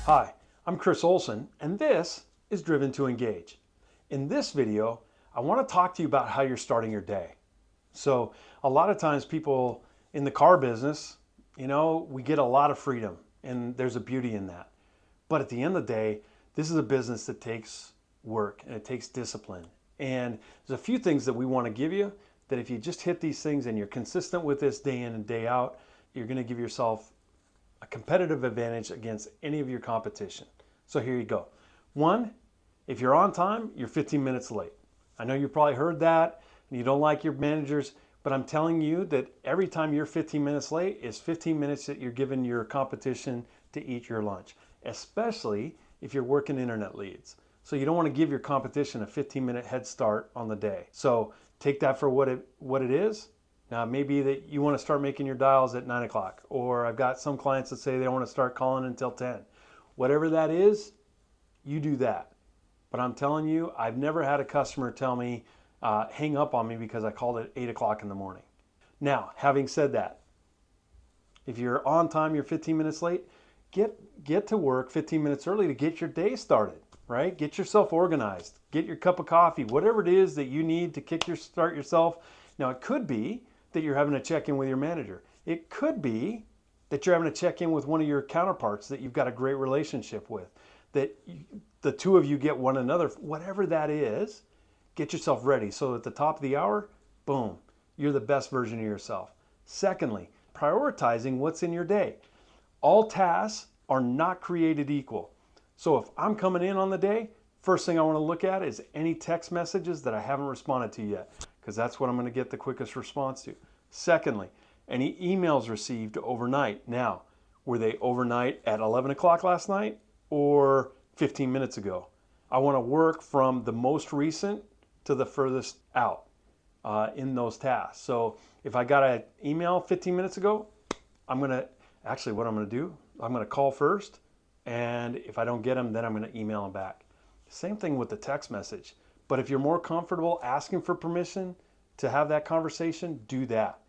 Hi, I'm Chris Olson, and this is Driven to Engage. In this video, I want to talk to you about how you're starting your day. So, a lot of times people in the car business, we get a lot of freedom, and there's a beauty in that. But at the end of the day, this is a business that takes work and it takes discipline. And there's a few things that we want to give you that if you just hit these things and you're consistent with this day in and day out, you're going to give yourself a competitive advantage against any of your competition. So here you go. One, if you're on time, you're 15 minutes late. I know you probably heard that and you don't like your managers, but I'm telling you that every time you're 15 minutes late is 15 minutes that you're giving your competition to eat your lunch, especially if you're working internet leads. So you don't want to give your competition a 15-minute head start on the day. So take that for what it is. Now, maybe that you want to start making your dials at 9 o'clock, or I've got some clients that say they don't want to start calling until 10. Whatever that is, you do that. But I'm telling you, I've never had a customer tell me, hang up on me because I called at 8 o'clock in the morning. Now, having said that, if you're on time, you're 15 minutes late, get to work 15 minutes early to get your day started, right? Get yourself organized, get your cup of coffee, whatever it is that you need to start yourself. Now, it could be that you're having to check in with your manager. It could be that you're having to check in with one of your counterparts that you've got a great relationship with, that the two of you get one another. Whatever that is, get yourself ready. So at the top of the hour, boom, you're the best version of yourself. Secondly, prioritizing what's in your day. All tasks are not created equal. So if I'm coming in on the day, first thing I want to look at is any text messages that I haven't responded to yet, because that's what I'm going to get the quickest response to. Secondly, any emails received overnight. Now, were they overnight at 11 o'clock last night or 15 minutes ago? I want to work from the most recent to the furthest out in those tasks. So if I got an email 15 minutes ago, what I'm going to do, I'm going to call first, and if I don't get them, then I'm going to email them back. Same thing with the text message. But if you're more comfortable asking for permission to have that conversation, do that.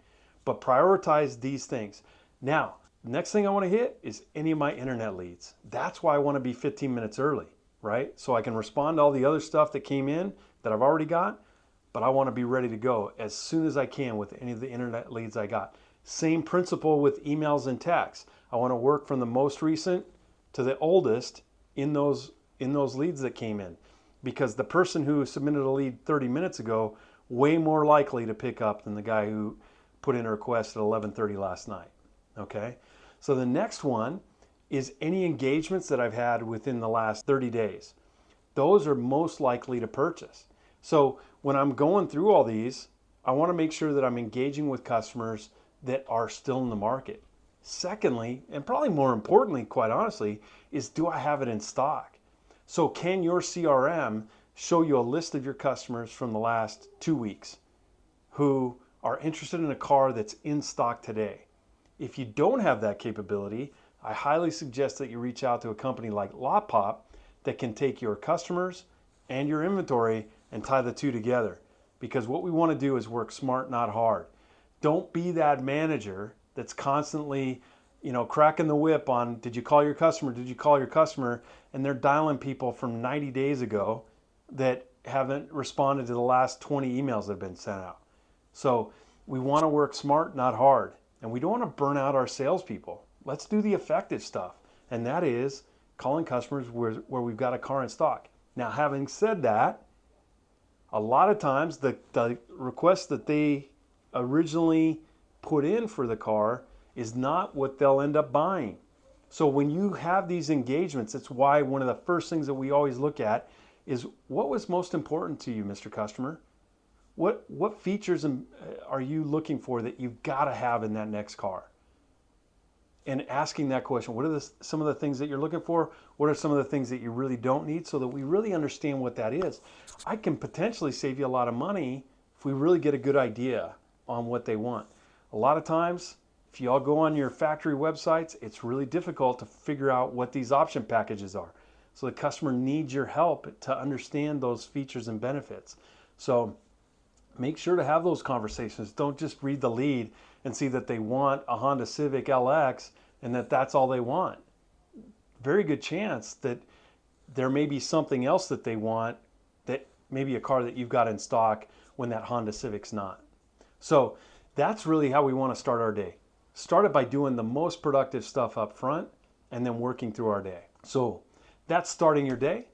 But prioritize these things. Now, next thing I want to hit is any of my internet leads. That's why I want to be 15 minutes early, right? So I can respond to all the other stuff that came in that I've already got, but I want to be ready to go as soon as I can with any of the internet leads I got. Same principle with emails and texts. I want to work from the most recent to the oldest in those leads that came in, because the person who submitted a lead 30 minutes ago, way more likely to pick up than the guy who put in a request at 11:30 last night. Okay? So the next one is any engagements that I've had within the last 30 days. Those are most likely to purchase. So when I'm going through all these, I want to make sure that I'm engaging with customers that are still in the market. Secondly, and probably more importantly, quite honestly, is do I have it in stock? So can your CRM show you a list of your customers from the last 2 weeks who are interested in a car that's in stock today? If you don't have that capability, I highly suggest that you reach out to a company like LotPop that can take your customers and your inventory and tie the two together. Because what we want to do is work smart, not hard. Don't be that manager that's constantly, cracking the whip on, did you call your customer? Did you call your customer? And they're dialing people from 90 days ago that haven't responded to the last 20 emails that have been sent out. So we want to work smart, not hard. And we don't want to burn out our salespeople. Let's do the effective stuff. And that is calling customers where we've got a car in stock. Now, having said that, a lot of times the request that they originally put in for the car is not what they'll end up buying. So when you have these engagements, it's why one of the first things that we always look at is what was most important to you, Mr. Customer? What features are you looking for that you've got to have in that next car? And asking that question, what are some of the things that you're looking for? What are some of the things that you really don't need, so that we really understand what that is? I can potentially save you a lot of money if we really get a good idea on what they want. A lot of times, if you all go on your factory websites, it's really difficult to figure out what these option packages are. So the customer needs your help to understand those features and benefits. So make sure to have those conversations. Don't just read the lead and see that they want a Honda Civic LX and that's all they want. very good chance that there may be something else that they want, that maybe a car that you've got in stock when that Honda Civic's not. So that's really how we want to start our day. Start it by doing the most productive stuff up front and then working through our day. So that's starting your day,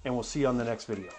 and we'll see you on the next video.